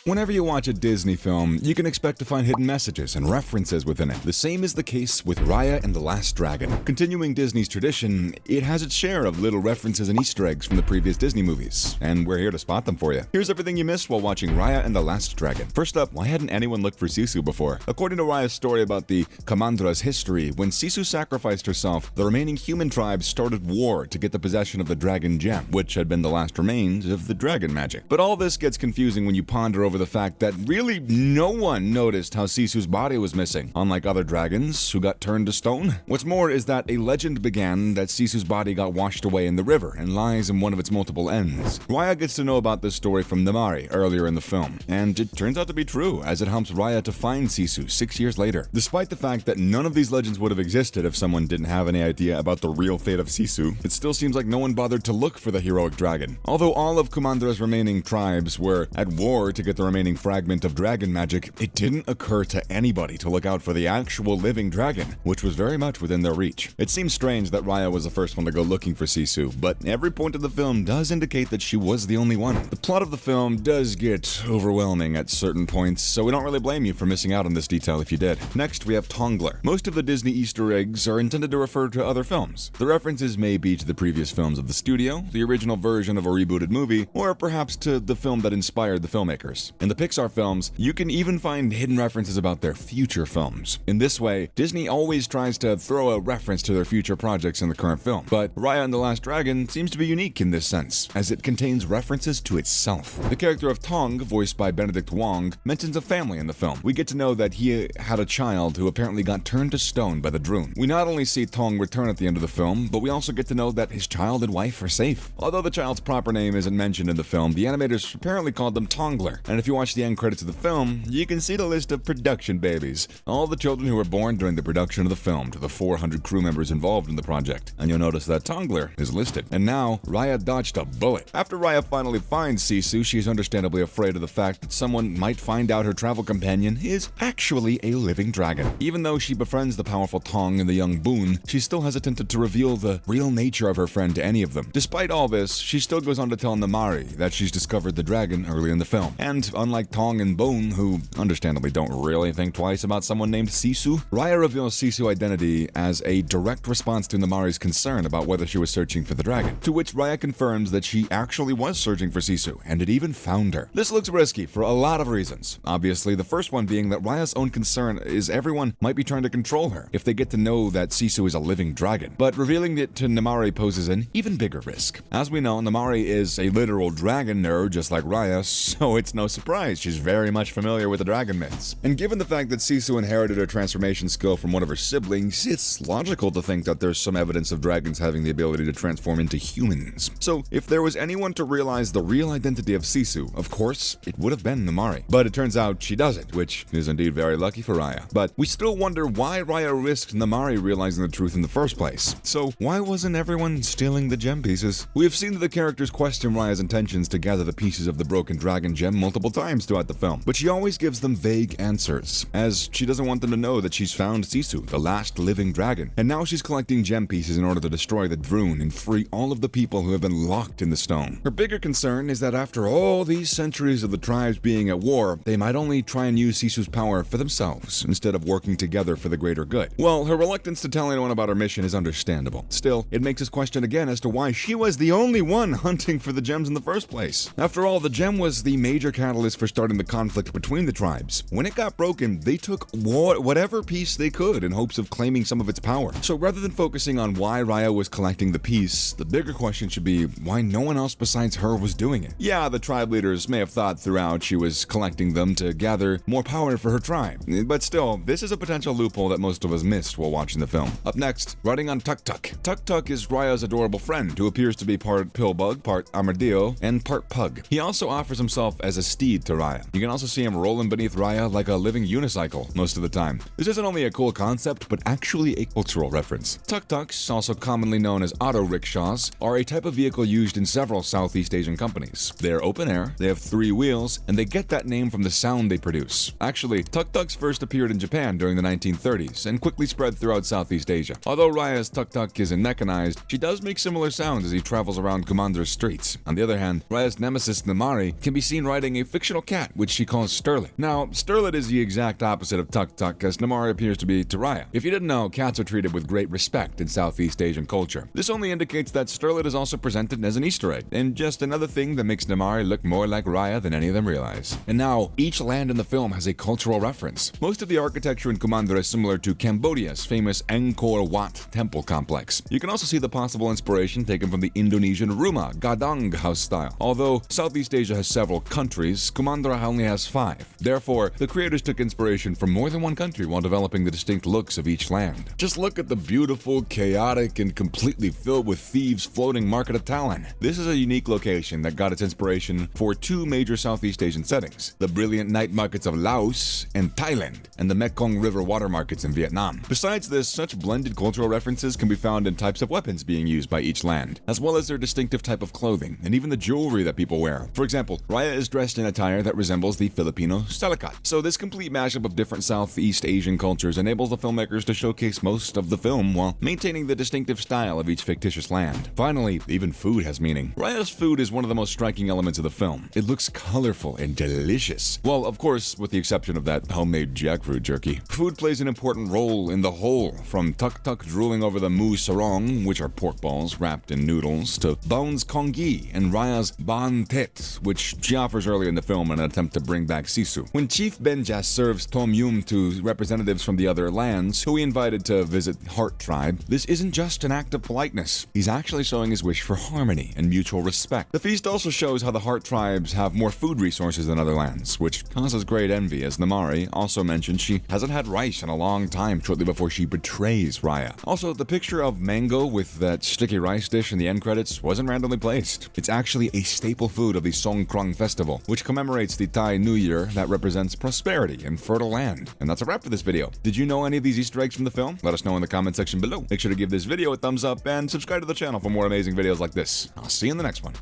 Whenever you watch a Disney film, you can expect to find hidden messages and references within it. The same is the case with Raya and the Last Dragon. Continuing Disney's tradition, it has its share of little references and Easter eggs from the previous Disney movies, and we're here to spot them for you. Here's everything you missed while watching Raya and the Last Dragon. First up, why hadn't anyone looked for Sisu before? According to Raya's story about the Kamandra's history, when Sisu sacrificed herself, the remaining human tribes started war to get the possession of the dragon gem, which had been the last remains of the dragon magic. But all this gets confusing when you ponder over the fact that really no one noticed how Sisu's body was missing, unlike other dragons who got turned to stone. What's more is that a legend began that Sisu's body got washed away in the river and lies in one of its multiple ends. Raya gets to know about this story from Namari earlier in the film, and it turns out to be true, as it helps Raya to find Sisu 6 years later. Despite the fact that none of these legends would have existed if someone didn't have any idea about the real fate of Sisu, it still seems like no one bothered to look for the heroic dragon. Although all of Kumandra's remaining tribes were at war to get the remaining fragment of dragon magic, it didn't occur to anybody to look out for the actual living dragon, which was very much within their reach. It seems strange that Raya was the first one to go looking for Sisu, but every point of the film does indicate that she was the only one. The plot of the film does get overwhelming at certain points, so we don't really blame you for missing out on this detail if you did. Next, we have Tongler. Most of the Disney Easter eggs are intended to refer to other films. The references may be to the previous films of the studio, the original version of a rebooted movie, or perhaps to the film that inspired the filmmakers. In the Pixar films, you can even find hidden references about their future films. In this way, Disney always tries to throw a reference to their future projects in the current film. But Raya and the Last Dragon seems to be unique in this sense, as it contains references to itself. The character of Tong, voiced by Benedict Wong, mentions a family in the film. We get to know that he had a child who apparently got turned to stone by the Droon. We not only see Tong return at the end of the film, but we also get to know that his child and wife are safe. Although the child's proper name isn't mentioned in the film, the animators apparently called them Tongler, and if you watch the end credits of the film, you can see the list of production babies, all the children who were born during the production of the film to the 400 crew members involved in the project, and you'll notice that Tongler is listed. And now, Raya dodged a bullet. After Raya finally finds Sisu, she is understandably afraid of the fact that someone might find out her travel companion is actually a living dragon. Even though she befriends the powerful Tong and the young Boon, she's still hesitant to reveal the real nature of her friend to any of them. Despite all this, she still goes on to tell Namari that she's discovered the dragon early in the film. And unlike Tong and Boon, who understandably don't really think twice about someone named Sisu, Raya reveals Sisu's identity as a direct response to Namari's concern about whether she was searching for the dragon, to which Raya confirms that she actually was searching for Sisu, and had even found her. This looks risky for a lot of reasons. Obviously, the first one being that Raya's own concern is everyone might be trying to control her if they get to know that Sisu is a living dragon. But revealing it to Namari poses an even bigger risk. As we know, Namari is a literal dragon nerd just like Raya, so it's no surprise she's very much familiar with the dragon myths. And given the fact that Sisu inherited her transformation skill from one of her siblings, it's logical to think that there's some evidence of dragons having the ability to transform into humans. So if there was anyone to realize the real identity of Sisu, of course, it would have been Namari. But it turns out she doesn't, which is indeed very lucky for Raya. But we still wonder why Raya risked Namari realizing the truth in the first place. So why wasn't everyone stealing the gem pieces? We have seen that the characters question Raya's intentions to gather the pieces of the broken dragon gem multiple times throughout the film, but she always gives them vague answers, as she doesn't want them to know that she's found Sisu, the last living dragon, and now she's collecting gem pieces in order to destroy the Droon and free all of the people who have been locked in the stone. Her bigger concern is that after all these centuries of the tribes being at war, they might only try and use Sisu's power for themselves, instead of working together for the greater good. Well, her reluctance to tell anyone about her mission is understandable. Still, it makes us question again as to why she was the only one hunting for the gems in the first place. After all, the gem was the major catalyst for starting the conflict between the tribes. When it got broken, they took whatever piece they could in hopes of claiming some of its power. So rather than focusing on why Raya was collecting the piece, the bigger question should be why no one else besides her was doing it. Yeah, the tribe leaders may have thought throughout she was collecting them to gather more power for her tribe, but still, this is a potential loophole that most of us missed while watching the film. Up next, riding on Tuk Tuk. Tuk Tuk is Raya's adorable friend, who appears to be part pillbug, part armadillo, and part pug. He also offers himself as a steed to Raya. You can also see him rolling beneath Raya like a living unicycle most of the time. This isn't only a cool concept, but actually a cultural reference. Tuk-tuks, also commonly known as auto rickshaws, are a type of vehicle used in several Southeast Asian companies. They are open air, they have 3 wheels, and they get that name from the sound they produce. Actually, tuk-tuks first appeared in Japan during the 1930s and quickly spread throughout Southeast Asia. Although Raya's tuk-tuk isn't mechanized, she does make similar sounds as he travels around Kumandra's streets. On the other hand, Raya's nemesis Namari can be seen riding a fictional cat, which she calls Sterlet. Now, Sterlet is the exact opposite of Tuk Tuk, as Namaari appears to be to Raya. If you didn't know, cats are treated with great respect in Southeast Asian culture. This only indicates that Sterlet is also presented as an Easter egg, and just another thing that makes Namaari look more like Raya than any of them realize. And now, each land in the film has a cultural reference. Most of the architecture in Kumandra is similar to Cambodia's famous Angkor Wat temple complex. You can also see the possible inspiration taken from the Indonesian Rumah Gadang house style. Although Southeast Asia has several countries, Kumandra only has 5. Therefore, the creators took inspiration from more than one country while developing the distinct looks of each land. Just look at the beautiful, chaotic, and completely filled with thieves floating Market of Talon. This is a unique location that got its inspiration for 2 major Southeast Asian settings: the brilliant night markets of Laos and Thailand, and the Mekong River water markets in Vietnam. Besides this, such blended cultural references can be found in types of weapons being used by each land, as well as their distinctive type of clothing, and even the jewelry that people wear. For example, Raya is dressed in attire that resembles the Filipino salikat. So this complete mashup of different Southeast Asian cultures enables the filmmakers to showcase most of the film while maintaining the distinctive style of each fictitious land. Finally, even food has meaning. Raya's food is one of the most striking elements of the film. It looks colorful and delicious. Well, of course, with the exception of that homemade jackfruit jerky. Food plays an important role in the whole, from Tuk Tuk drooling over the mu sarong, which are pork balls wrapped in noodles, to Bones Kongi and Raya's Ban Tet, which she offers early in the film in an attempt to bring back Sisu. When Chief Benjas serves Tom Yum to representatives from the other lands, who he invited to visit Heart Tribe, this isn't just an act of politeness. He's actually showing his wish for harmony and mutual respect. The feast also shows how the Heart Tribes have more food resources than other lands, which causes great envy, as Namaari also mentioned she hasn't had rice in a long time shortly before she betrays Raya. Also, the picture of mango with that sticky rice dish in the end credits wasn't randomly placed. It's actually a staple food of the Songkran Festival, which commemorates the Thai New Year that represents prosperity and fertile land. And that's a wrap for this video. Did you know any of these Easter eggs from the film? Let us know in the comment section below. Make sure to give this video a thumbs up and subscribe to the channel for more amazing videos like this. I'll see you in the next one.